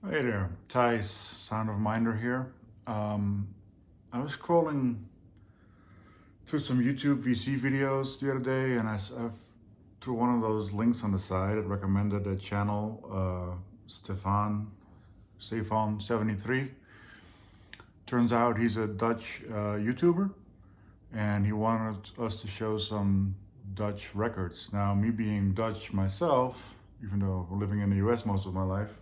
Hey there, Thijs, Sound of Minder here. Um, I was scrolling through some YouTube VC videos the other day, and I've through one of those links on the side, it recommended a channel, Stefan73. Turns out he's a Dutch YouTuber, and he wanted us to show some Dutch records. Now, me being Dutch myself, even though we're living in the US most of my life,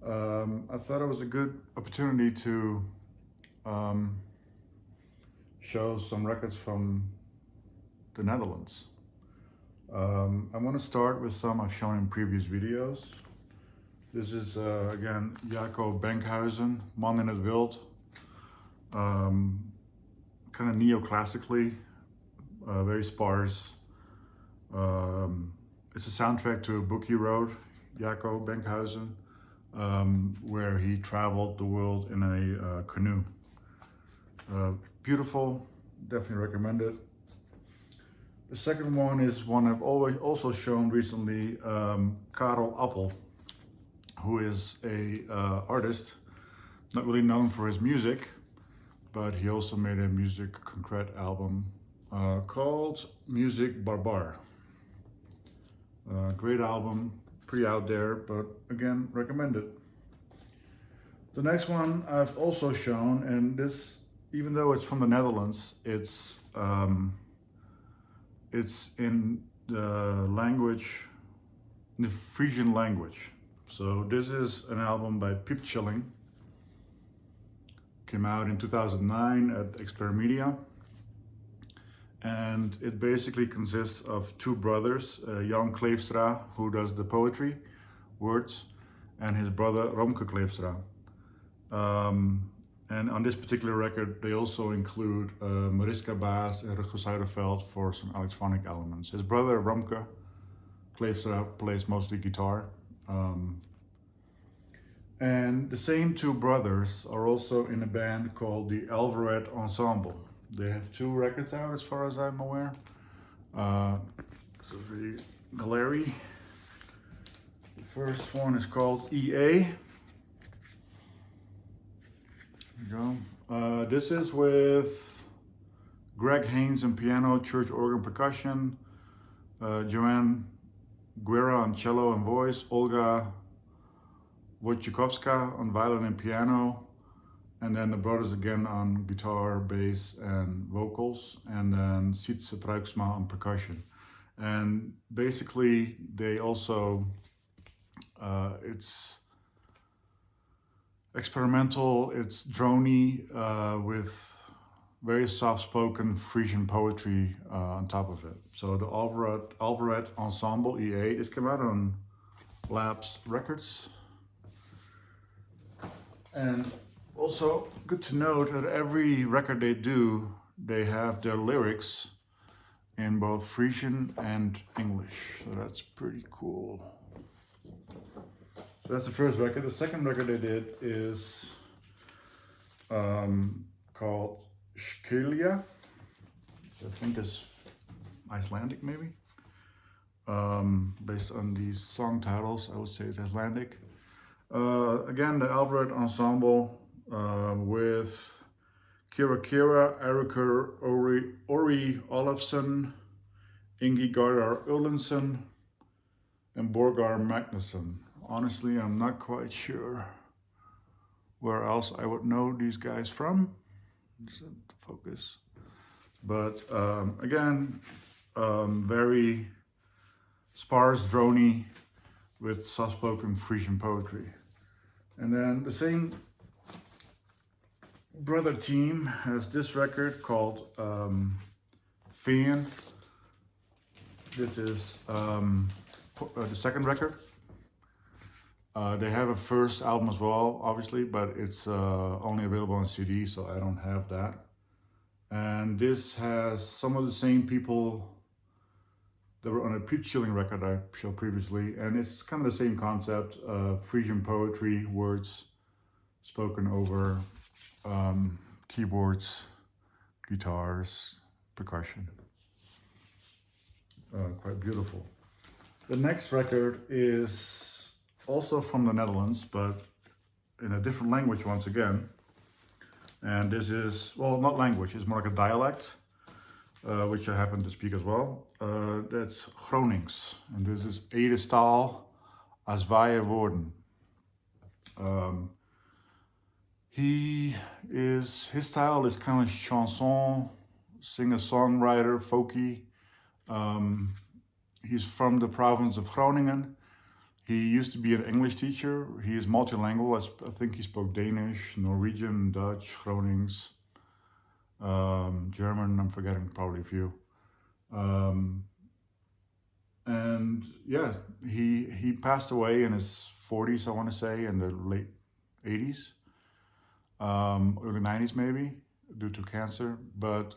I thought it was a good opportunity to um, show some records from the Netherlands. I want to start with some I've shown in previous videos. This is again Jaco Benkhuizen, Man in het Wild. Kind of neoclassically, very sparse. It's a soundtrack to a book he wrote, Jaco Benkhuizen, where he traveled the world in a canoe. Beautiful, definitely recommend it. The second one is one I've always also shown recently, Karel Appel, who is a artist, not really known for his music, but he also made a music concrete album called Music Barbar. Great album, pretty out there, but again, recommend it. The next one I've also shown, and this, even though it's from the Netherlands, it's in the language, in the Frisian language. So this is an album by Piep Chilling. Came out in 2009 at Experimedia. And it basically consists of two brothers, Jan Kleefstra, who does the poetry, words, and his brother Romke Kleefstra. And on this particular record, they also include Mariska Baas and Rutger Zuiderveld for some electronic elements. His brother Romke Kleefstra plays mostly guitar. And the same two brothers are also in a band called the Alvarez Ensemble. They have two records out as far as I'm aware. So the Gallery. The first one is called EA. There you go. This is with Greg Haynes on piano, church organ percussion, Joanne Guerra on cello and voice, Olga Wojciechowska on violin and piano, and then the brothers again on guitar, bass, and vocals, and then Sietse Pruiksma on percussion. And basically, they also, it's experimental, it's droney, with very soft-spoken Frisian poetry on top of it. So the Alvarez Ensemble EA, this came out on Labs Records. And also good to note that every record they do, they have their lyrics in both Frisian and English. So that's pretty cool. So that's the first record. The second record they did is called Skelia, which I think is Icelandic maybe. Based on these song titles, I would say it's Icelandic. Again, the Alvarez Ensemble with Kira Kira, Eriker Ori Olafsson, Ingi Gardar Ullensen, and Borgar Magnusson. Honestly, I'm not quite sure where else I would know these guys from. Just focus. But again, very sparse, droney, with soft-spoken Frisian poetry. And then the same brother team has this record called Fan. This is the second record. They have a first album as well, obviously, but it's only available on CD, so I don't have that. And this has some of the same people that were on a Piep Chilling record I showed previously, and it's kind of the same concept, Frisian poetry, words spoken over keyboards, guitars, percussion. Quite beautiful. The next record is also from the Netherlands, but in a different language once again. And this is, well, not language, it's more like a dialect, which I happen to speak as well. That's Gronings. And this is Ede taal als wij woorden. His style is kind of chanson, singer-songwriter, folky. He's from the province of Groningen. He used to be an English teacher. He is multilingual. I think he spoke Danish, Norwegian, Dutch, Gronings, German. I'm forgetting probably a few. And yeah, he passed away in his 40s, I want to say, in the late 80s, early 90s maybe, due to cancer. But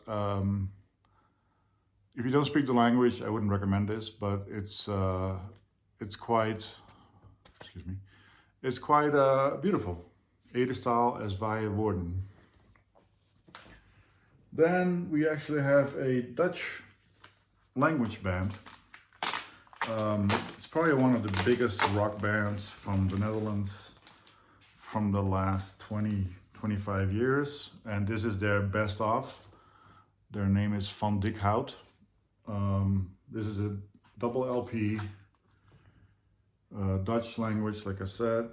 if you don't speak the language, I wouldn't recommend this. But it's quite, excuse me, it's quite beautiful. Ede taal als wij woorden. Then we actually have a Dutch language band. It's probably one of the biggest rock bands from the Netherlands from the last 25 years. And this is their best of. Their name is Van Dik Hout. This is a double LP, Dutch language, like I said.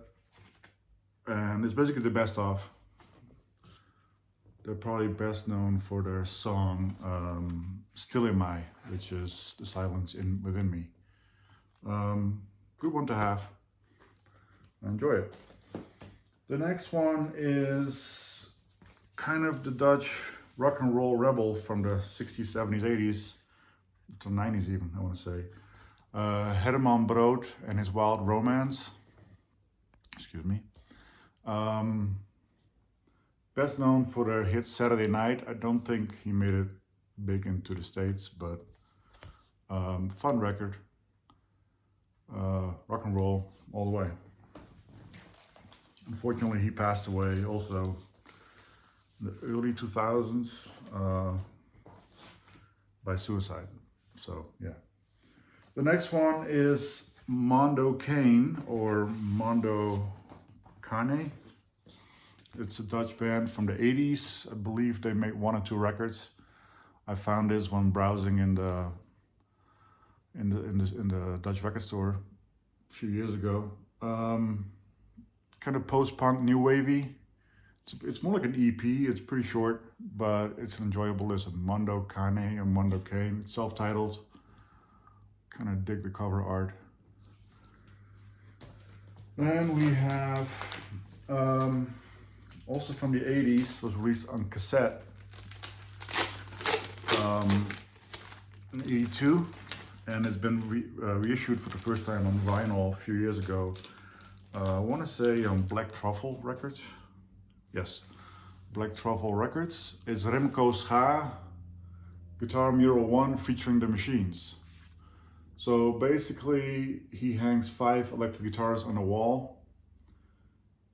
And it's basically the best of. They're probably best known for their song Stil in My, which is the silence within me. Good one to have. Enjoy it. The next one is kind of the Dutch rock and roll rebel from the 60s, 70s, 80s, to 90s even, I want to say. Herman Brood and his Wild Romance. Excuse me. Best known for their hit Saturday Night. I don't think he made it big into the States, but fun record. Rock and roll all the way. Unfortunately, he passed away also in the early 2000s by suicide. So yeah. The next one is Mondo Cane or Mondo Cane. It's a Dutch band from the 80s. I believe they make 1 or 2 records. I found this one browsing in the Dutch record store a few years ago. Kind of post-punk, new wavy. It's more like an EP. It's pretty short, but it's an enjoyable listen. Mondo Cane or Mondo Cane, self-titled. Kind of dig the cover art. Then we have also from the 80s, was released on cassette in 82, and it's been reissued for the first time on vinyl a few years ago. I want to say on Black Truffle Records. Yes, Black Truffle Records. It's Remco Schaar, Guitar Mural 1 featuring the Machines. So basically, he hangs 5 electric guitars on a wall,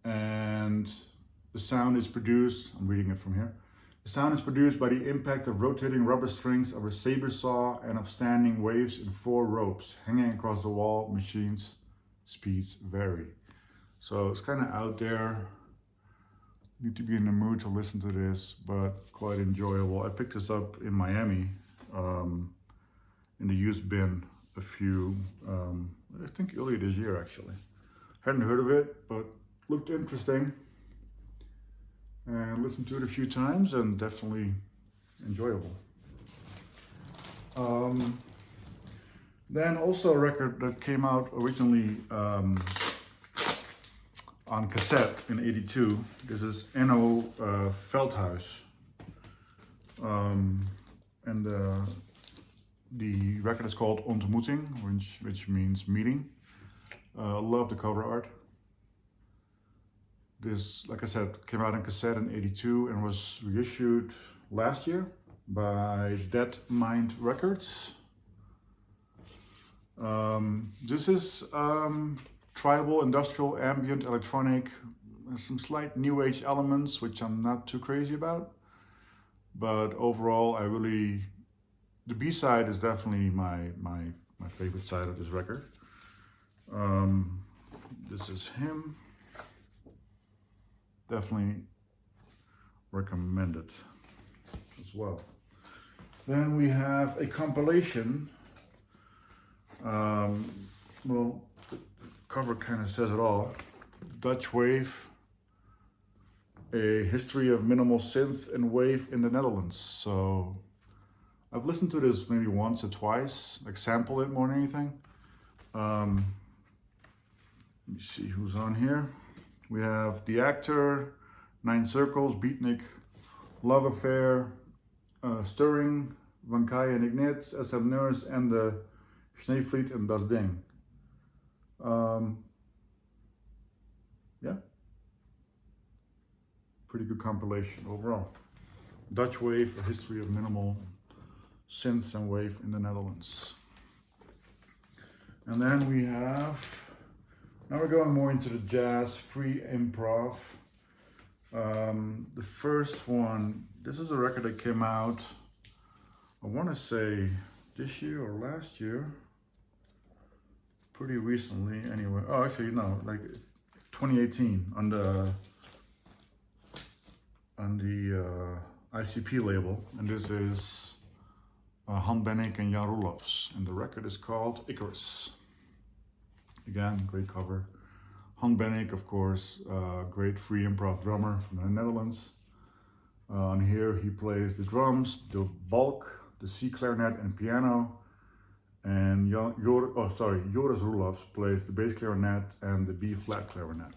and the sound is produced, I'm reading it from here. The sound is produced by the impact of rotating rubber strings of a saber saw and of standing waves in 4 ropes hanging across the wall. Machines' speeds vary. So it's kind of out there. Need to be in the mood to listen to this, but quite enjoyable. I picked this up in Miami, in the used bin a few, I think earlier this year actually. Hadn't heard of it, but looked interesting. And listened to it a few times and definitely enjoyable. Then also a record that came out originally on cassette in '82. This is Enno Veldhuis. And the record is called Ontmoeting, which means meeting. Love the cover art. This, like I said, came out on cassette in '82 and was reissued last year by Dead Mind Records. This is tribal, industrial, ambient, electronic, some slight new age elements, which I'm not too crazy about. But overall, the B-side is definitely my favorite side of this record. This is him. Definitely recommend it as well. Then we have a compilation. Well, the cover kind of says it all. Dutch Wave, a history of minimal synth and wave in the Netherlands. So I've listened to this maybe once or twice, like sample it more than anything. Let me see who's on here. We have The Actor, Nine Circles, Beatnik, Love Affair, Stirring, Van Kai en Ignit, SM Nurse, and the Sneevliet and Das Ding. Yeah, pretty good compilation overall. Dutch Wave, a history of minimal synths and wave in the Netherlands. And then we have, now we're going more into the jazz, free improv. The first one, this is a record that came out, I want to say this year or last year, pretty recently anyway. Oh, actually no, like 2018 on the ICP label, and this is Han Bennick and Jan Roelofs, and the record is called Icarus. Again, great cover. Han Bennick, of course, great free improv drummer from the Netherlands. On here he plays the drums, the bulk, the C clarinet and piano, and Joris Roelofs plays the bass clarinet and the B flat clarinet.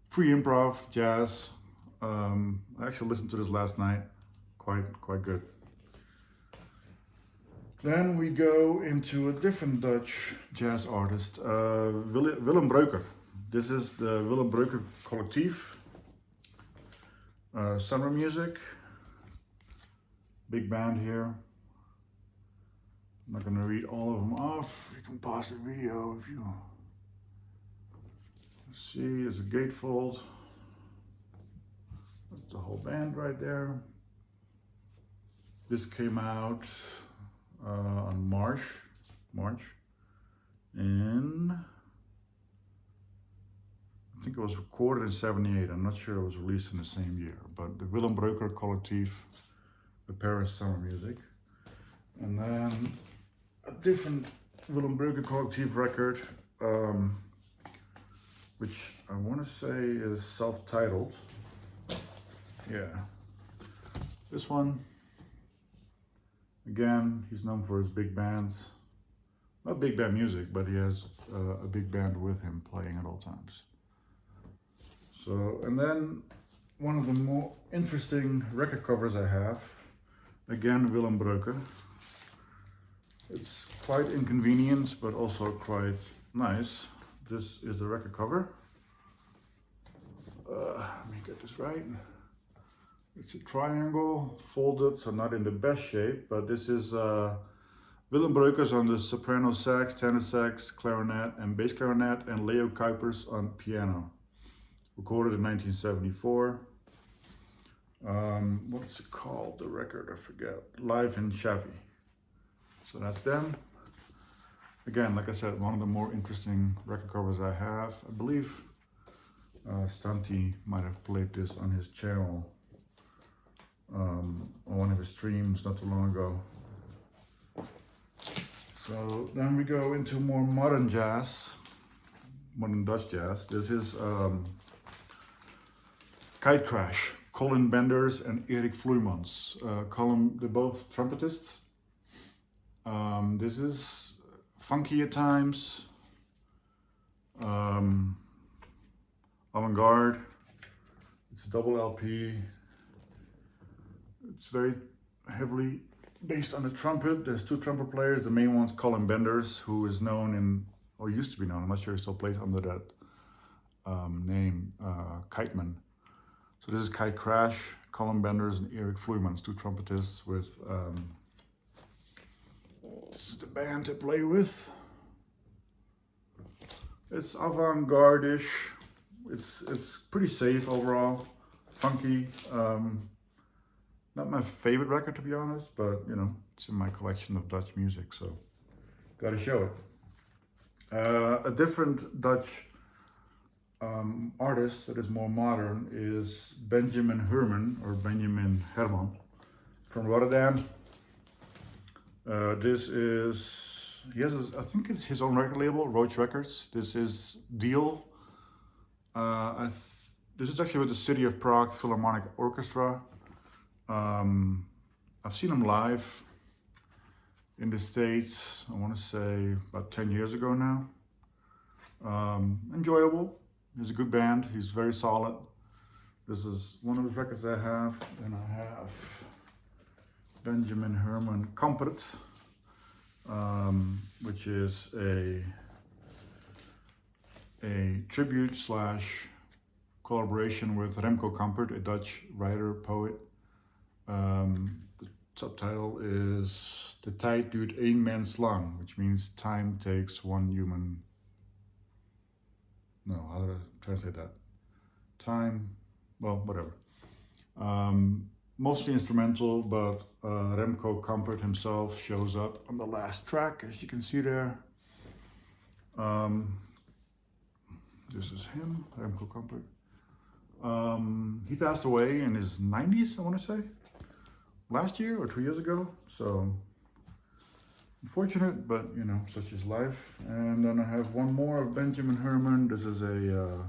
Free improv, jazz. I actually listened to this last night. Quite good. Then we go into a different Dutch jazz artist, Willem Breuker. This is the Willem Breuker Collectief. Summer Music. Big band here. I'm not gonna read all of them off. You can pause the video if you see. There's a gatefold. That's the whole band right there. This came out on March, and I think it was recorded in '78. I'm not sure it was released in the same year, but the Willem Breuker Collectief, the Paris Summer Music. And then a different Willem Breuker Collectief record, which I want to say is self-titled. Yeah, this one. Again, he's known for his big bands. Not big band music, but he has a big band with him playing at all times. So, and then one of the more interesting record covers I have, again, Willem Breuker. It's quite inconvenient, but also quite nice. This is the record cover. Let me get this right. It's a triangle, folded, so not in the best shape, but this is Willem Breukers on the soprano sax, tenor sax, clarinet, and bass clarinet, and Leo Kuipers on piano. Recorded in 1974. What's it called, the record? I forget. Live in Xavi. So that's them. Again, like I said, one of the more interesting record covers I have. I believe Stanti might have played this on his channel. On one of his streams not too long ago. So then we go into more modern jazz, modern Dutch jazz. This is Kite Crash, Colin Benders and Erik Vloeimans. Colin, they're both trumpetists. This is funky at times, avant-garde. It's a double LP. It's very heavily based on the trumpet. There's two trumpet players. The main one's Colin Benders, who is known in, or used to be known, I'm not sure he still plays under that name, Kiteman. So this is Kite Crash, Colin Benders and Erik Vloeimans, two trumpetists with, this is the band to play with. It's avant-garde-ish. It's pretty safe overall, funky. Not my favorite record, to be honest, but you know, it's in my collection of Dutch music, so gotta show it. A different Dutch artist that is more modern is Benjamin Herman, or Benjamin Herman, from Rotterdam. This is, I think it's his own record label, Roach Records. This is Deal. This is actually with the City of Prague Philharmonic Orchestra. I've seen him live in the States, I want to say about 10 years ago now. Enjoyable. He's a good band. He's very solid. This is one of his records I have. And I have Benjamin Herman Kampert, which is a tribute slash collaboration with Remco Kampert, a Dutch writer, poet. The subtitle is "De tijd duurt één mens lang," which means time takes one human. No, how do I translate that? Time, well, whatever. Mostly instrumental, but Remco Kampert himself shows up on the last track, as you can see there. This is him, Remco Kampert. He passed away in his 90s, I want to say, last year or 2 years ago. So unfortunate, but you know, such is life. And then I have one more of Benjamin Herman. This is a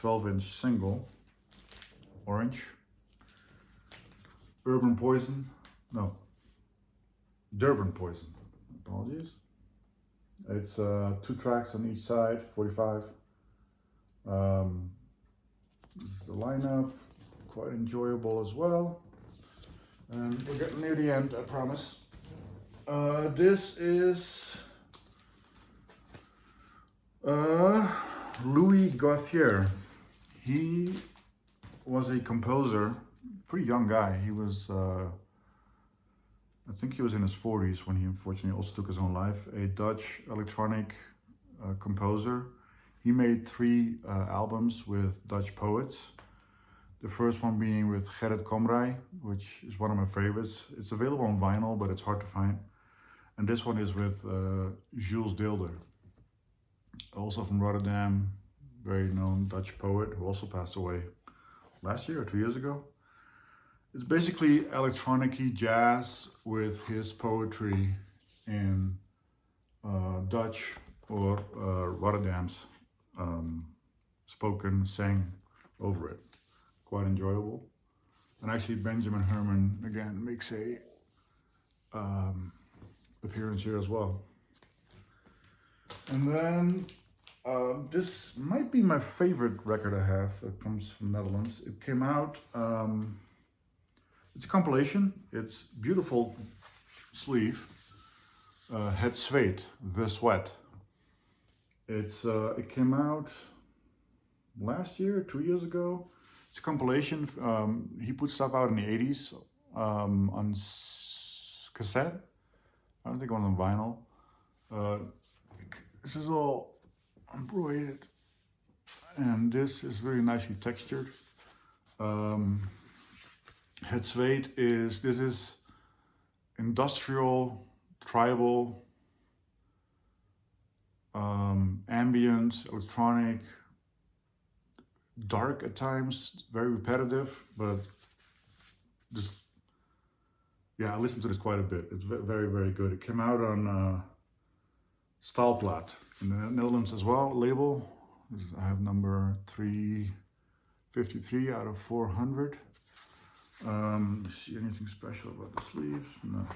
12-inch single, orange. Durban Poison. Apologies. It's 2 tracks on each side, 45. This is the lineup, quite enjoyable as well. And we're getting near the end, I promise. This is Louis Gauthier. He was a composer, pretty young guy. He was, I think he was in his 40s when he unfortunately also took his own life. A Dutch electronic composer. He made 3 albums with Dutch poets. The first one being with Gerrit Komrij, which is one of my favorites. It's available on vinyl, but it's hard to find. And this one is with Jules Deelder, also from Rotterdam, very known Dutch poet who also passed away last year or 2 years ago. It's basically electronic-y jazz with his poetry in Dutch or Rotterdam's spoken, sang over it. Quite enjoyable. And actually Benjamin Herman again makes a appearance here as well. And then this might be my favorite record I have. It comes from Netherlands. It came out, it's a compilation. It's beautiful sleeve. Het Zweet, The Sweat. It came out last year, 2 years ago. It's a compilation. He put stuff out in the 80s on cassette. I don't think it was on vinyl. This is all embroidered, and this is very nicely textured. Het Zweet is industrial, tribal, ambient, electronic, dark at times, very repetitive, but just, yeah, I listened to this quite a bit. It's very, very good. It came out on Staalplaat in the Netherlands as well, label. I have number 353 out of 400. See anything special about the sleeves? No.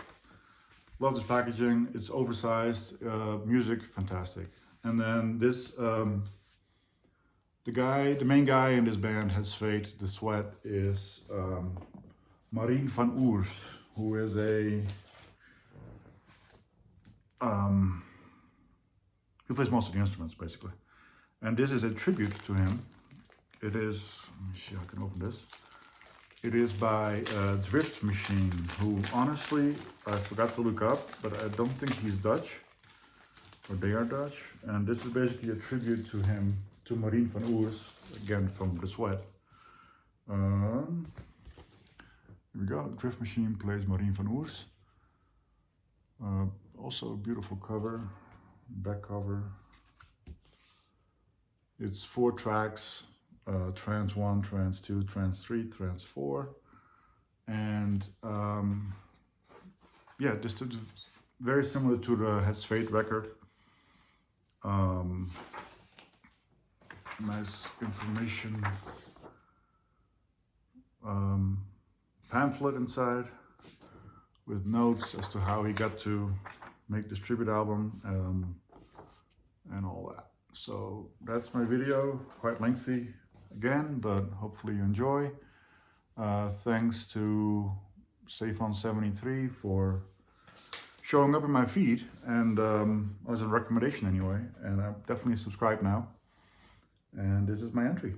Love this packaging. It's oversized. Music, fantastic. And then this, the main guy in this band, Het Zweet, The Sweat, is Marien van Oers, who is he plays most of the instruments basically. And this is a tribute to him. It is, let me see how I can open this. It is by Drift Machine, who honestly, I forgot to look up, but I don't think he's Dutch, or they are Dutch. And this is basically a tribute to him, to Marien van Oers, again from The Sweat. Here we go, Drift Machine plays Marien van Oers. Also a beautiful cover, back cover. It's 4 tracks, trance 1, trance 2, trance 3, trance 4. And yeah, this is very similar to the Het Zweet record. Nice information pamphlet inside with notes as to how he got to make this tribute album and all that. So that's my video, quite lengthy again, but hopefully you enjoy. Thanks to Stefan73 for showing up in my feed and as a recommendation anyway, and I'm definitely subscribed now. And this is my entry.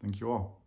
Thank you all.